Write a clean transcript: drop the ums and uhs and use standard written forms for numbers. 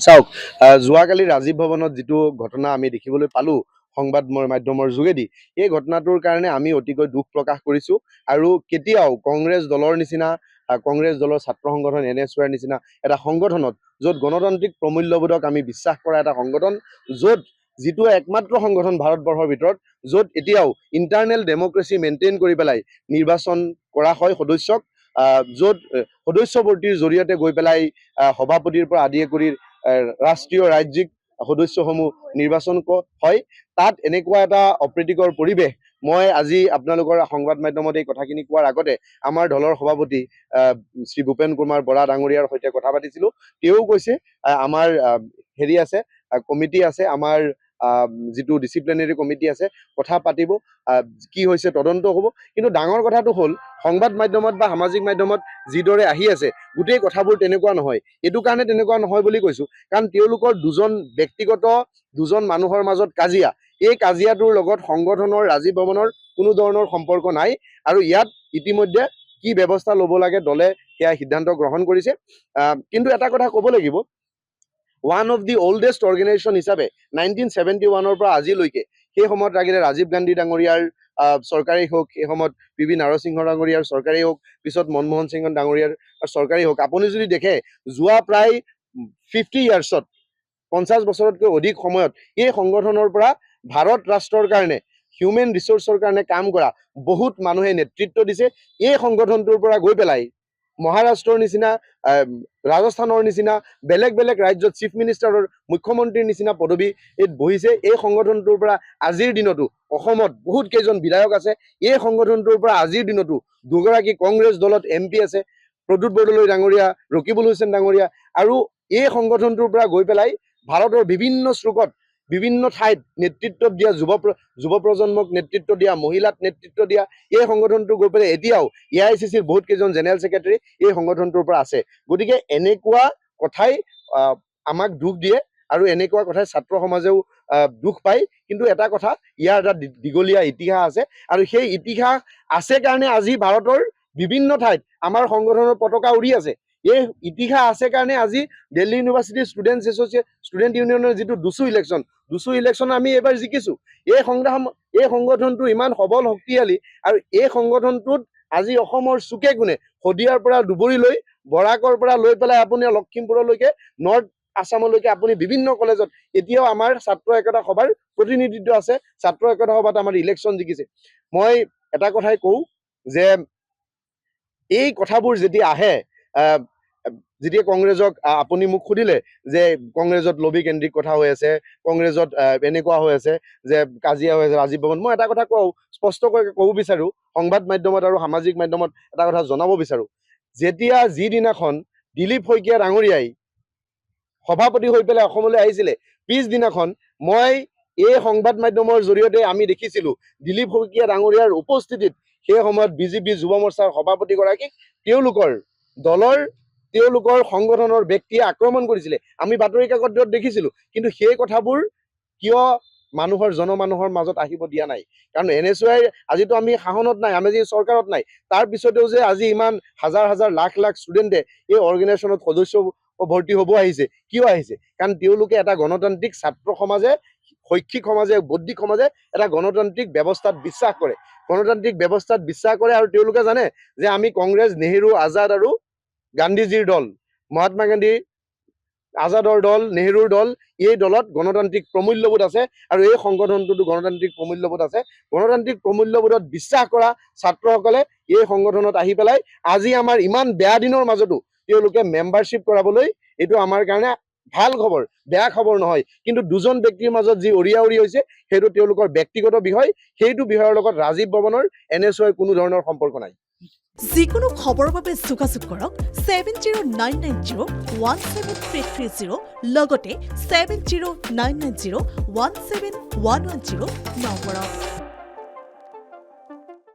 চাওক, যোৱাকালি ৰাজীৱ ভৱনত যিটো ঘটনা আমি দেখিবলৈ পালোঁ সংবাদ মাধ্যমৰ যোগেদি, এই ঘটনাটোৰ কাৰণে আমি অতিকৈ দুখ প্ৰকাশ কৰিছোঁ। আৰু কেতিয়াও কংগ্ৰেছ দলৰ নিচিনা, কংগ্ৰেছ দলৰ ছাত্ৰ সংগঠন NSYৰ নিচিনা এটা সংগঠনত, য'ত গণতান্ত্ৰিক প্ৰমূল্যবোধক আমি বিশ্বাস কৰা এটা সংগঠন, য'ত যিটো একমাত্ৰ সংগঠন ভাৰতবৰ্ষৰ ভিতৰত য'ত এতিয়াও ইণ্টাৰনেল ডেম'ক্ৰেচি মেইনটেইন কৰি পেলাই নিৰ্বাচন কৰা হয় সদস্যক, য'ত সদস্যবৰ্তিৰ জৰিয়তে গৈ পেলাই সভাপতিৰ পৰা আদিয়ে কৰি ৰাষ্ট্ৰীয় ৰাজ্যিক সদস্যসমূহ নিৰ্বাচন হয়, তাত এনেকুৱা এটা অপ্ৰীতিকৰ পৰিৱেশ। মই আজি আপোনালোকৰ সংবাদ মাধ্যমত এই কথাখিনি কোৱাৰ আগতে আমাৰ দলৰ সভাপতি শ্ৰী ভূপেন কুমাৰ বৰা ডাঙৰীয়াৰ সৈতে কথা পাতিছিলোঁ। তেওঁ কৈছে আমাৰ হেৰি আছে, কমিটি আছে, আমাৰ যিটো ডিচিপ্লিনাৰী কমিটি আছে, কথা পাতিব, কি হৈছে তদন্ত হ'ব। কিন্তু ডাঙৰ কথাটো হ'ল, সংবাদ মাধ্যমত বা সামাজিক মাধ্যমত যিদৰে আহি আছে, গোটেই কথাবোৰ তেনেকুৱা নহয়। এইটো কাৰণে তেনেকুৱা নহয় বুলি কৈছোঁ, কাৰণ তেওঁলোকৰ দুজন মানুহৰ মাজত কাজিয়া। এই কাজিয়াটোৰ লগত সংগঠনৰ ৰাজীৱ ভৱনৰ কোনো ধৰণৰ সম্পৰ্ক নাই। আৰু ইয়াত ইতিমধ্যে কি ব্যৱস্থা ল'ব লাগে দলে সেয়া সিদ্ধান্ত গ্ৰহণ কৰিছে। কিন্তু এটা কথা ক'ব লাগিব, one of the oldest organisation হিচাপে 1971 পৰা আজিলৈকে, সেই সময়ত লাগিলে ৰাজীৱ গান্ধী ডাঙৰীয়াৰ চৰকাৰেই হওক, সেই সময়ত PV নৰসিংহ ডাঙৰীয়াৰ চৰকাৰেই হওক, পিছত মনমোহন সিং ডাঙৰীয়াৰ চৰকাৰেই হওক, আপুনি যদি দেখে যোৱা প্ৰায় 50 ইয়াৰ্ছত, 50 বছৰতকৈ অধিক সময়ত এই সংগঠনৰ পৰা ভাৰত ৰাষ্ট্ৰৰ কাৰণে, হিউমেন ৰিচোৰ্চৰ কাৰণে কাম কৰা বহুত মানুহে নেতৃত্ব দিছে। এই সংগঠনটোৰ পৰা গৈ পেলাই মহাৰাষ্ট্ৰৰ নিচিনা, ৰাজস্থানৰ নিচিনা বেলেগ বেলেগ ৰাজ্যত চিফ মিনিষ্টাৰৰ, মুখ্যমন্ত্ৰীৰ নিচিনা পদবী বহিছে। এই সংগঠনটোৰ পৰা আজিৰ দিনতো অসমত বহুত কেইজন বিধায়ক আছে। এই সংগঠনটোৰ পৰা আজিৰ দিনতো দুগৰাকী কংগ্ৰেছ দলত MP আছে, প্ৰদ্যুৎ বৰদলৈ ডাঙৰীয়া, ৰকিবুল হুছেইন ডাঙৰীয়া। আৰু এই সংগঠনটোৰ পৰা গৈ পেলাই ভাৰতৰ বিভিন্ন শ্লোকত, বিভিন্ন ঠাইত নেতৃত্ব দিয়া, যুৱ প্ৰজন্মক নেতৃত্ব দিয়া, মহিলাক নেতৃত্ব দিয়া এই সংগঠনটো গৈ পেলাই এতিয়াও AICCৰ বহুত কেইজন জেনেৰেল ছেক্ৰেটাৰী এই সংগঠনটোৰ পৰা আছে। গতিকে এনেকুৱা কথাই আমাক দুখ দিয়ে, আৰু এনেকুৱা কথাই ছাত্ৰ সমাজেও দুখ পায়। কিন্তু এটা কথা, ইয়াৰ এটা দীঘলীয়া ইতিহাস আছে, আৰু সেই ইতিহাস আছে কাৰণে আজি ভাৰতৰ বিভিন্ন ঠাইত আমাৰ সংগঠনৰ পতাকা উৰি আছে। এই ইতিহাস আছে কাৰণে আজি দিল্লী ইউনিভাৰ্চিটি ষ্টুডেণ্ট ইউনিয়নৰ যিটো দুচু ইলেকশ্যন আমি এইবাৰ জিকিছোঁ। এই সংগঠনটো ইমান সবল, শক্তিশালী, আৰু এই সংগঠনটোত আজি অসমৰ চুকে কোণে, শদিয়াৰ পৰা ডুবুৰীলৈ, বৰাকৰ পৰা লৈ পেলাই আপুনি লখিমপুৰলৈকে, নৰ্থ আছামলৈকে আপুনি বিভিন্ন কলেজত এতিয়াও আমাৰ ছাত্ৰ একতা সভাৰ প্ৰতিনিধিত্ব আছে। ছাত্ৰ একতা সভাত আমাৰ ইলেকশ্যন জিকিছে। মই এটা কথাই কওঁ যে এই কথাবোৰ যেতিয়া আহে, যেতিয়া কংগ্ৰেছক আপুনি মোক সুধিলে যে কংগ্ৰেছত লবি কেন্দ্ৰিক কথা হৈ আছে, কংগ্ৰেছত এনেকুৱা হৈ আছে যে কাজিয়া হৈ আছে ৰাজীৱ ভৱন, মই এটা কথা স্পষ্টকৈ ক'ব বিচাৰোঁ, সংবাদ মাধ্যমত আৰু সামাজিক মাধ্যমত এটা কথা জনাব বিচাৰোঁ। যেতিয়া যিদিনাখন দিলীপ শইকীয়া ডাঙৰীয়াই সভাপতি হৈ পেলাই অসমলৈ আহিছিলে, পিছদিনাখন মই এই সংবাদ মাধ্যমৰ জৰিয়তে আমি দেখিছিলোঁ দিলীপ শইকীয়া ডাঙৰীয়াৰ উপস্থিতিত সেই সময়ত BJP যুৱ মৰ্চাৰ সভাপতিগৰাকীক তেওঁলোকৰ সংগঠনৰ ব্যক্তিয়ে আক্ৰমণ কৰিছিলে। আমি বাতৰি কাকতত দেখিছিলোঁ। কিন্তু সেই কথাবোৰ কিয় জনমানুহৰ মাজত আহিব দিয়া নাই? কাৰণ NSYৰ আজিতো আমি শাসনত নাই, আমি যি চৰকাৰত নাই, তাৰ পিছতেও যে আজি ইমান হাজাৰ হাজাৰ লাখ লাখ ষ্টুডেণ্টে এই অৰ্গেনাইজেশ্যনত সদস্য ভৰ্তি হ'ব আহিছে, কিয় আহিছে? কাৰণ তেওঁলোকে এটা গণতান্ত্ৰিক, ছাত্ৰ সমাজে, শৈক্ষিক সমাজে, বৌদ্ধিক সমাজে এটা গণতান্ত্ৰিক ব্যৱস্থাত বিশ্বাস কৰে। আৰু তেওঁলোকে জানে যে আমি কংগ্ৰেছ, নেহেৰু, আজাদ আৰু গান্ধীজীৰ দল, মহাত্মা গান্ধী, আজাদৰ দল, নেহেৰুৰ দল, এই দলত গণতান্ত্ৰিক প্ৰমূল্যবোধ আছে, আৰু এই সংগঠনটোতো গণতান্ত্ৰিক প্ৰমূল্যবোধ আছে। গণতান্ত্ৰিক প্ৰমূল্যবোধত বিশ্বাস কৰা ছাত্ৰসকলে এই সংগঠনত আহি পেলাই আজি আমাৰ ইমান বেয়া দিনৰ মাজতো তেওঁলোকে মেম্বাৰশ্বিপ কৰাবলৈ, এইটো আমাৰ কাৰণে ভাল খবৰ, বেয়া খবৰ নহয়। কিন্তু দুজন ব্যক্তিৰ মাজত যি অৰিয়াউৰি হৈছে, সেইটো তেওঁলোকৰ ব্যক্তিগত বিষয়। সেইটো বিষয়ৰ লগত ৰাজীৱ ভৱনৰ NSYৰ কোনো ধৰণৰ সম্পৰ্ক নাই। যিকোনো খবৰৰ বাবে যোগাযোগ কৰক 7099017330 লগতে 7099017110 নম্বৰত।